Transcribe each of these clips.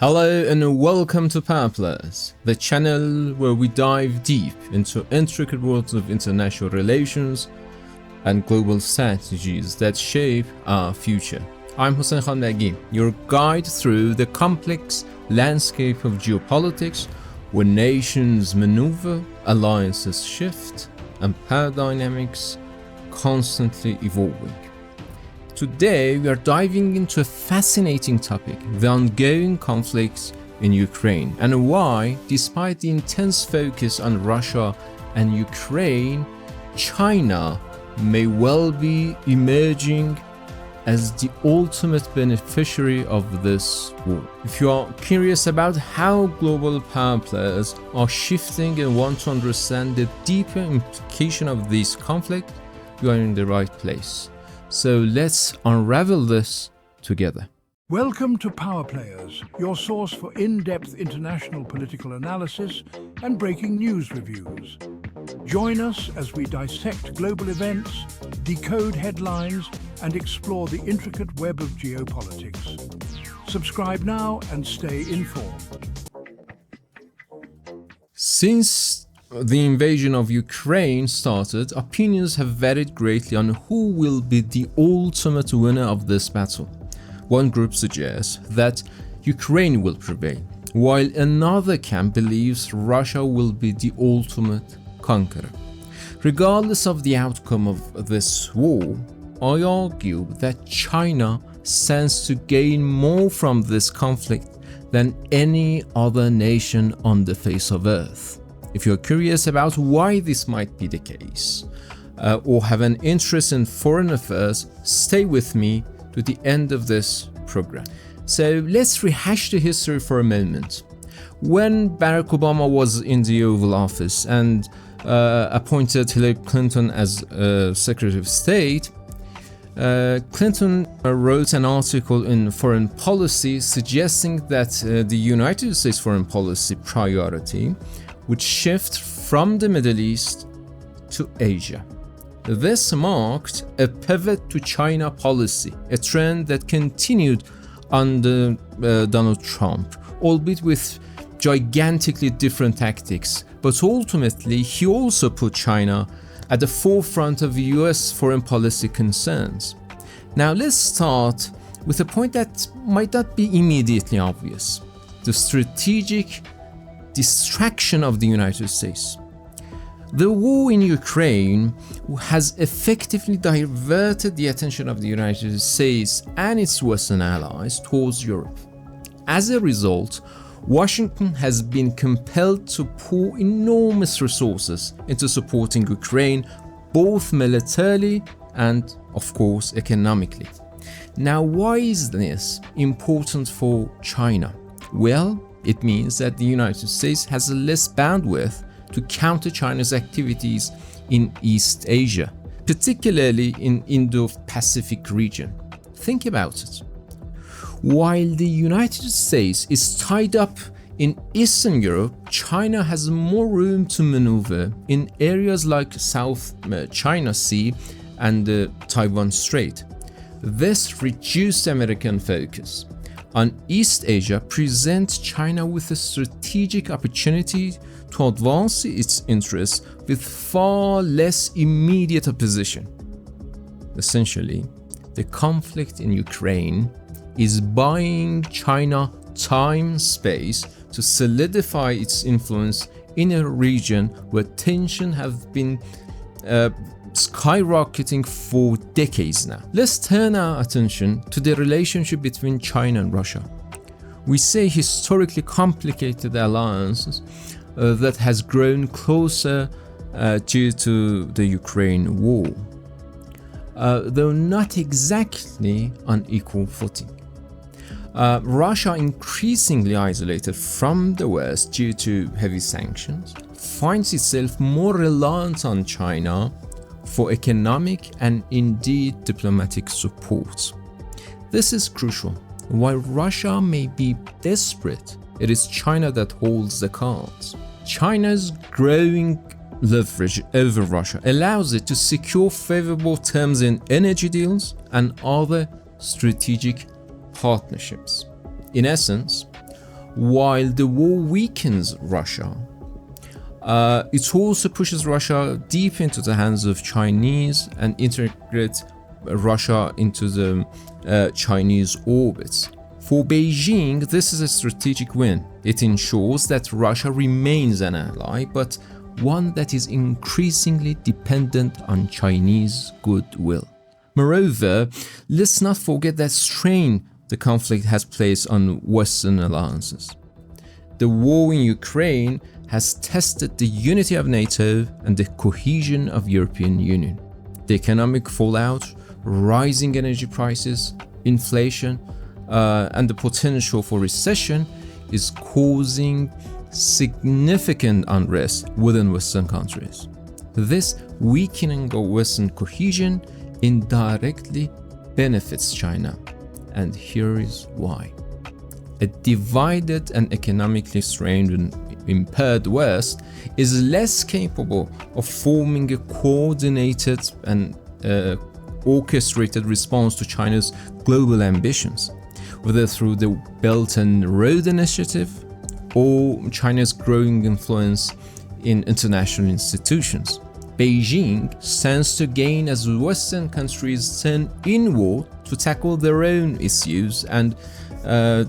Hello and welcome to Power Players, the channel where we dive deep into intricate worlds of international relations and global strategies that shape our future. I'm M.Hossein Khanbagi, your guide through the complex landscape of geopolitics, where nations maneuver, alliances shift, and power dynamics constantly evolving. Today, we are diving into a fascinating topic, the ongoing conflicts in Ukraine, and why, despite the intense focus on Russia and Ukraine, China may well be emerging as the ultimate beneficiary of this war. If you are curious about how global power players are shifting and want to understand the deeper implication of this conflict, you are in the right place. So let's unravel this together. Welcome to Power Players, your source for in-depth international political analysis and breaking news reviews. Join us as we dissect global events, decode headlines, and explore the intricate web of geopolitics. Subscribe now and stay informed. Since the invasion of Ukraine started, opinions have varied greatly on who will be the ultimate winner of this battle. One group suggests that Ukraine will prevail, while another camp believes Russia will be the ultimate conqueror. Regardless of the outcome of this war, I argue that China stands to gain more from this conflict than any other nation on the face of Earth. If you're curious about why this might be the case, or have an interest in foreign affairs, stay with me to the end of this program. So let's rehash the history for a moment. When Barack Obama was in the Oval Office and appointed Hillary Clinton as Secretary of State, Clinton wrote an article in Foreign Policy suggesting that the United States foreign policy priority would shift from the Middle East to Asia. This marked a pivot to China policy, a trend that continued under Donald Trump, albeit with gigantically different tactics. But ultimately, he also put China at the forefront of US foreign policy concerns. Now let's start with a point that might not be immediately obvious: the strategic distraction of the United States. The war in Ukraine has effectively diverted the attention of the United States and its Western allies towards Europe. As a result, Washington has been compelled to pour enormous resources into supporting Ukraine, both militarily and, of course, economically. Now, why is this important for China? Well, it means that the United States has less bandwidth to counter China's activities in East Asia, particularly in Indo-Pacific region. Think about it. While the United States is tied up in Eastern Europe, China has more room to maneuver in areas like South China Sea and the Taiwan Strait. This reduced American focus on East Asia presents China with a strategic opportunity to advance its interests with far less immediate opposition. Essentially, the conflict in Ukraine is buying China time space to solidify its influence in a region where tensions have been skyrocketing for decades now. Let's turn our attention to the relationship between China and Russia. We say historically complicated alliances that has grown closer due to the Ukraine war, though not exactly on equal footing. Russia, increasingly isolated from the West due to heavy sanctions, finds itself more reliant on China for economic and indeed diplomatic support. This is crucial. While Russia may be desperate, it is China that holds the cards. China's growing leverage over Russia allows it to secure favorable terms in energy deals and other strategic partnerships. In essence, while the war weakens Russia, it also pushes Russia deep into the hands of Chinese and integrates Russia into the Chinese orbits. For Beijing, this is a strategic win. It ensures that Russia remains an ally, but one that is increasingly dependent on Chinese goodwill. Moreover, let's not forget that strain the conflict has placed on Western alliances. The war in Ukraine has tested the unity of NATO and the cohesion of European Union. The economic fallout, rising energy prices, inflation, and the potential for recession is causing significant unrest within Western countries. This weakening of Western cohesion indirectly benefits China, and here is why. A divided and economically strained and impaired West is less capable of forming a coordinated and orchestrated response to China's global ambitions, whether through the Belt and Road Initiative or China's growing influence in international institutions. Beijing stands to gain as Western countries turn inward to tackle their own issues and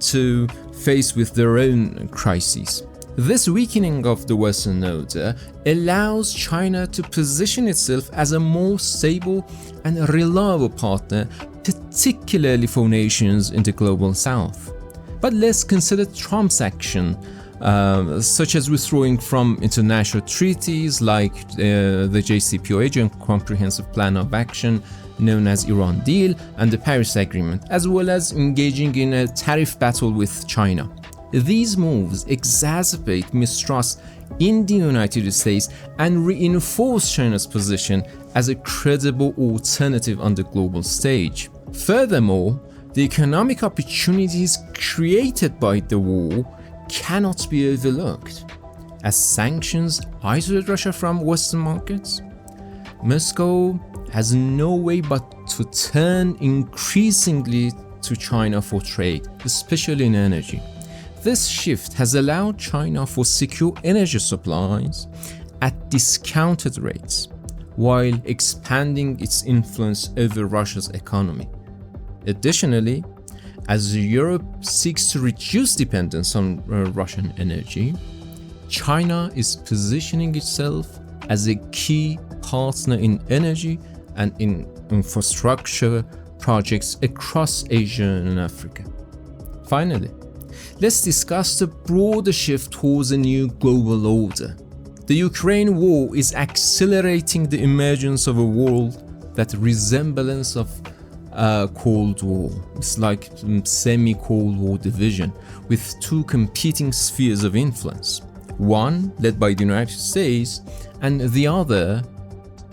to face with their own crises. This weakening of the Western order allows China to position itself as a more stable and reliable partner, particularly for nations in the global south. But let's consider Trump's action, such as withdrawing from international treaties like the JCPOA, Joint Comprehensive Plan of Action, known as Iran Deal, and the Paris Agreement, as well as engaging in a tariff battle with China. These moves exacerbate mistrust in the United States and reinforce China's position as a credible alternative on the global stage. Furthermore, the economic opportunities created by the war cannot be overlooked. As sanctions isolate Russia from Western markets, Moscow has no way but to turn increasingly to China for trade, especially in energy. This shift has allowed China for secure energy supplies at discounted rates, while expanding its influence over Russia's economy. Additionally, as Europe seeks to reduce dependence on Russian energy, China is positioning itself as a key partner in energy and in infrastructure projects across Asia and Africa. Finally, let's discuss the broader shift towards a new global order. The Ukraine war is accelerating the emergence of a world that resembles of Cold War. It's like semi-Cold War division with two competing spheres of influence, one led by the United States and the other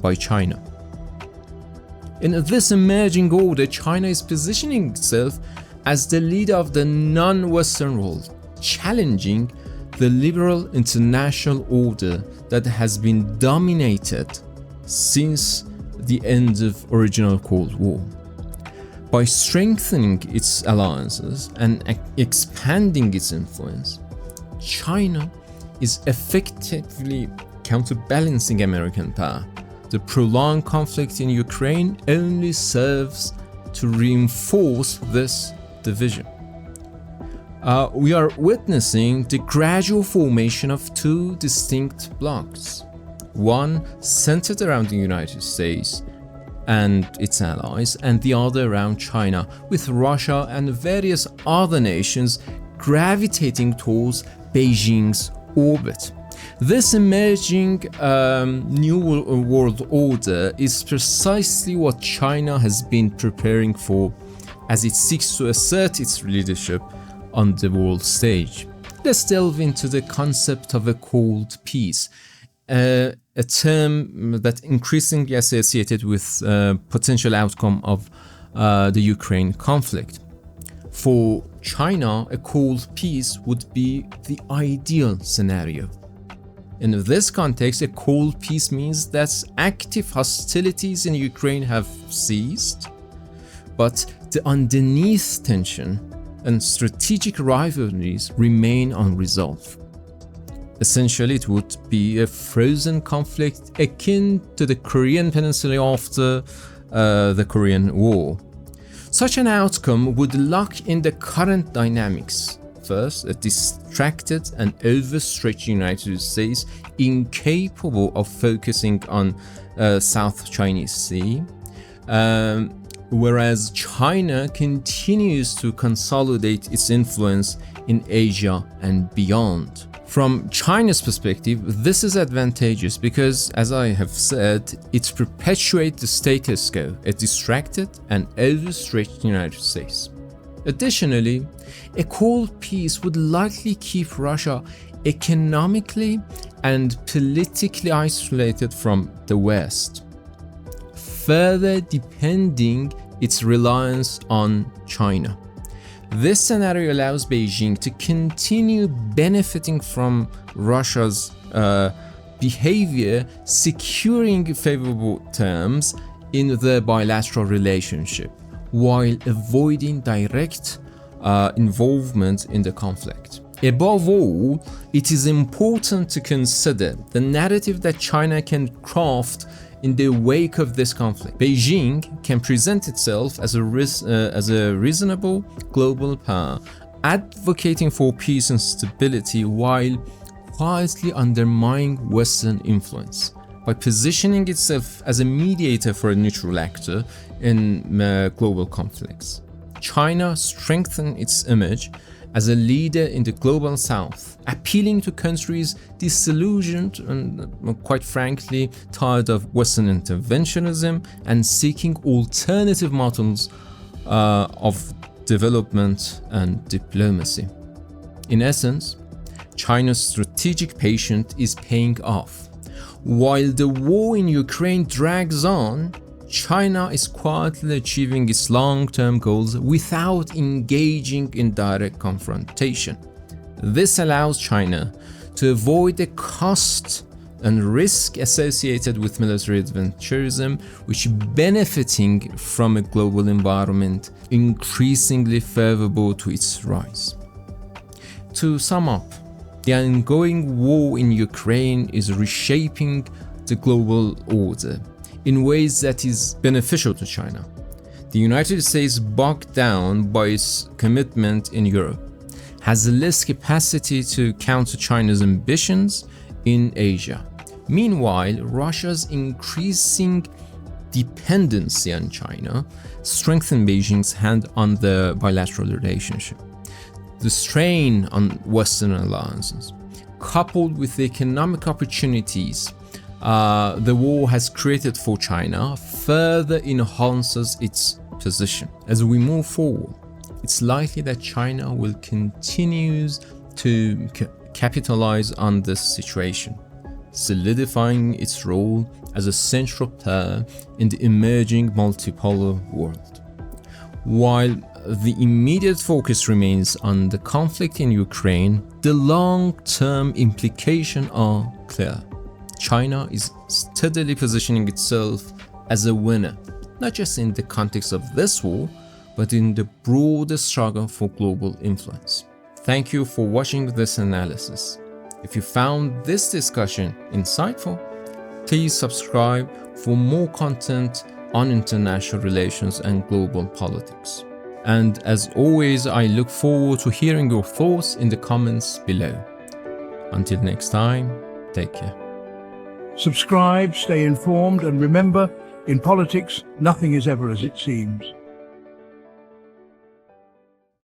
by China. In this emerging order, China is positioning itself as the leader of the non-Western world, challenging the liberal international order that has been dominated since the end of original Cold War. By strengthening its alliances and expanding its influence, China is effectively counterbalancing American power. The prolonged conflict in Ukraine only serves to reinforce this division. We are witnessing the gradual formation of two distinct blocs, one centered around the United States and its allies, and the other around China, with Russia and various other nations gravitating towards Beijing's orbit. This emerging new world order is precisely what China has been preparing for as it seeks to assert its leadership on the world stage. Let's delve into the concept of a cold peace, a term that increasingly associated with potential outcome of the Ukraine conflict. For China, a cold peace would be the ideal scenario. In this context, a cold peace means that active hostilities in Ukraine have ceased, but the underneath tension and strategic rivalries remain unresolved. Essentially, it would be a frozen conflict akin to the Korean Peninsula after the Korean War. Such an outcome would lock in the current dynamics. First, a distracted and overstretched United States incapable of focusing on South Chinese Sea, whereas China continues to consolidate its influence in Asia and beyond. From China's perspective, this is advantageous because, as I have said, it perpetuates the status quo, a distracted and overstretched United States. Additionally, a cold peace would likely keep Russia economically and politically isolated from the West, further deepening its reliance on China. This scenario allows Beijing to continue benefiting from Russia's behavior, securing favorable terms in the bilateral relationship, while avoiding direct involvement in the conflict. Above all, it is important to consider the narrative that China can craft in the wake of this conflict. Beijing can present itself as a reasonable global power, advocating for peace and stability while quietly undermining Western influence. By positioning itself as a mediator for a neutral actor in global conflicts, China strengthens its image as a leader in the global south, appealing to countries disillusioned and, quite frankly, tired of Western interventionism and seeking alternative models of development and diplomacy. In essence, China's strategic patience is paying off. While the war in Ukraine drags on, China is quietly achieving its long-term goals without engaging in direct confrontation. This allows China to avoid the cost and risk associated with military adventurism, which benefiting from a global environment increasingly favorable to its rise. To sum up, the ongoing war in Ukraine is reshaping the global order in ways that is beneficial to China. The United States, bogged down by its commitment in Europe, has less capacity to counter China's ambitions in Asia. Meanwhile, Russia's increasing dependency on China strengthens Beijing's hand on the bilateral relationship. The strain on Western alliances, coupled with the economic opportunities the war has created for China, further enhances its position. As we move forward, it's likely that China will continue to capitalize on this situation, solidifying its role as a central player in the emerging multipolar world. While the immediate focus remains on the conflict in Ukraine, the long-term implications are clear. China is steadily positioning itself as a winner, not just in the context of this war, but in the broader struggle for global influence. Thank you for watching this analysis. If you found this discussion insightful, please subscribe for more content on international relations and global politics. And as always, I look forward to hearing your thoughts in the comments below. Until next time, take care. Subscribe, stay informed, and remember, in politics, nothing is ever as it seems.